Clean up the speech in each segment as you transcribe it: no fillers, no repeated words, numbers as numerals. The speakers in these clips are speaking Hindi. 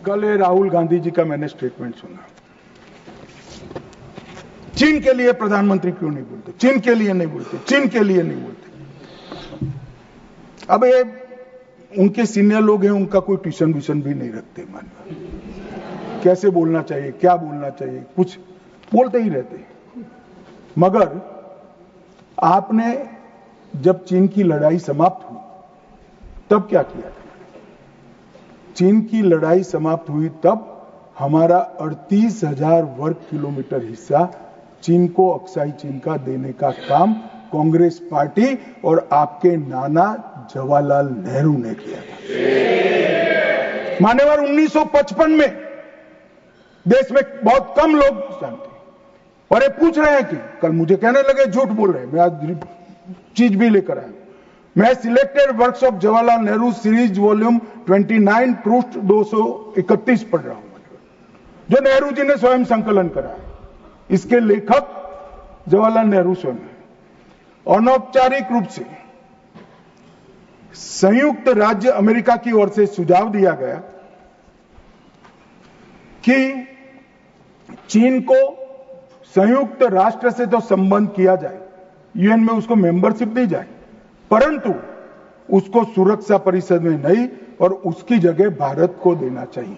कल ये राहुल गांधी जी का मैंने स्टेटमेंट सुना। चीन के लिए प्रधानमंत्री क्यों नहीं बोलते, चीन के लिए नहीं बोलते, चीन के लिए नहीं बोलते। अब ये उनके सीनियर लोग हैं, उनका कोई ट्यूशन व्यूशन भी नहीं रखते। मानव कैसे बोलना चाहिए, क्या बोलना चाहिए, कुछ बोलते ही रहते। मगर आपने जब चीन की लड़ाई समाप्त हुई तब क्या किया था? चीन की लड़ाई समाप्त हुई तब हमारा 38,000 वर्ग किलोमीटर हिस्सा चीन को अक्साई चीन का देने का काम कांग्रेस पार्टी और आपके नाना जवाहरलाल नेहरू ने किया था। मान्यवर 1955 में देश में बहुत कम लोग जानते और ये पूछ रहे हैं कि कल मुझे कहने लगे झूठ बोल रहे हैं। मैं आज चीज भी लेकर आया। मैं selected works of Jawaharlal Nehru series volume 29 पृष्ठ 231 पढ़ रहा हूं, जो नेहरू जी ने स्वयं संकलन करा है। इसके लेखक जवाहरलाल नेहरू स्वयं है। अनौपचारिक रूप से संयुक्त राज्य अमेरिका की ओर से सुझाव दिया गया कि चीन को संयुक्त राष्ट्र से तो संबंध किया जाए, यूएन में उसको मेंबरशिप दी जाए, परंतु उसको सुरक्षा परिषद में नहीं और उसकी जगह भारत को देना चाहिए।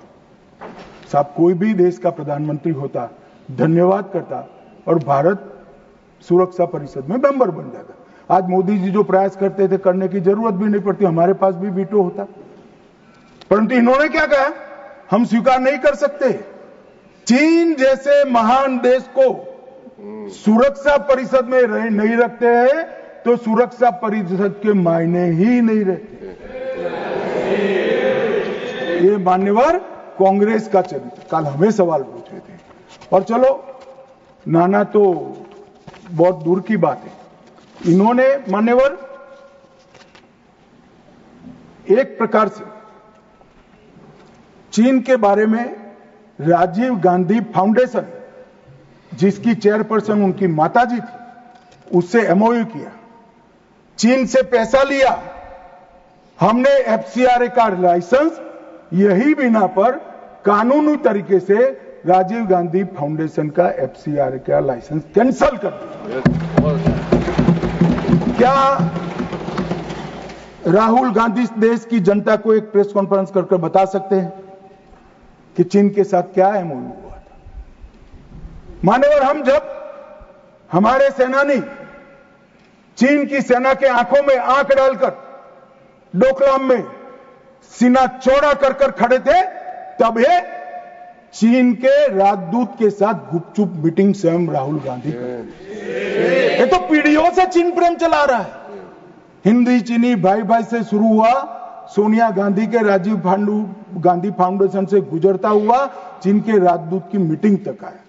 साहब, कोई भी देश का प्रधानमंत्री होता धन्यवाद करता और भारत सुरक्षा परिषद में मेंबर बन जाता। आज मोदी जी जो प्रयास करते थे करने की जरूरत भी नहीं पड़ती, हमारे पास भी वीटो होता। परंतु इन्होंने क्या कहा, हम स्वीकार नहीं कर सकते। चीन जैसे महान देश को सुरक्षा परिषद में नहीं रखते हैं तो सुरक्षा परिषद के मायने ही नहीं रहते। ये मान्यवर कांग्रेस का चरित्र। कल हमें सवाल पूछ रहे थे और चलो नाना तो बहुत दूर की बात है। इन्होंने मान्यवर एक प्रकार से चीन के बारे में राजीव गांधी फाउंडेशन, जिसकी चेयरपर्सन उनकी माताजी थी, उससे एमओयू किया, चीन से पैसा लिया। हमने एफसीआरए का लाइसेंस यही बिना पर कानूनी तरीके से राजीव गांधी फाउंडेशन का एफसीआरए का लाइसेंस कैंसिल कर दिया। क्या राहुल गांधी देश की जनता को एक प्रेस कॉन्फ्रेंस करके बता सकते हैं कि चीन के साथ क्या एमओयू हुआ था? मान्यवर, हम जब हमारे सेनानी चीन की सेना के आंखों में आंख डालकर डोकलाम में सीना चौड़ा कर कर खड़े थे, तब ये चीन के राजदूत के साथ गुपचुप मीटिंग स्वयं राहुल गांधी करते। ये तो पीढ़ियों से चीन प्रेम चला रहा है। हिंदी चीनी भाई भाई से शुरू हुआ, सोनिया गांधी के राजीव गांधी फाउंडेशन से गुजरता हुआ चीन के राजदूत की मीटिंग तक आया।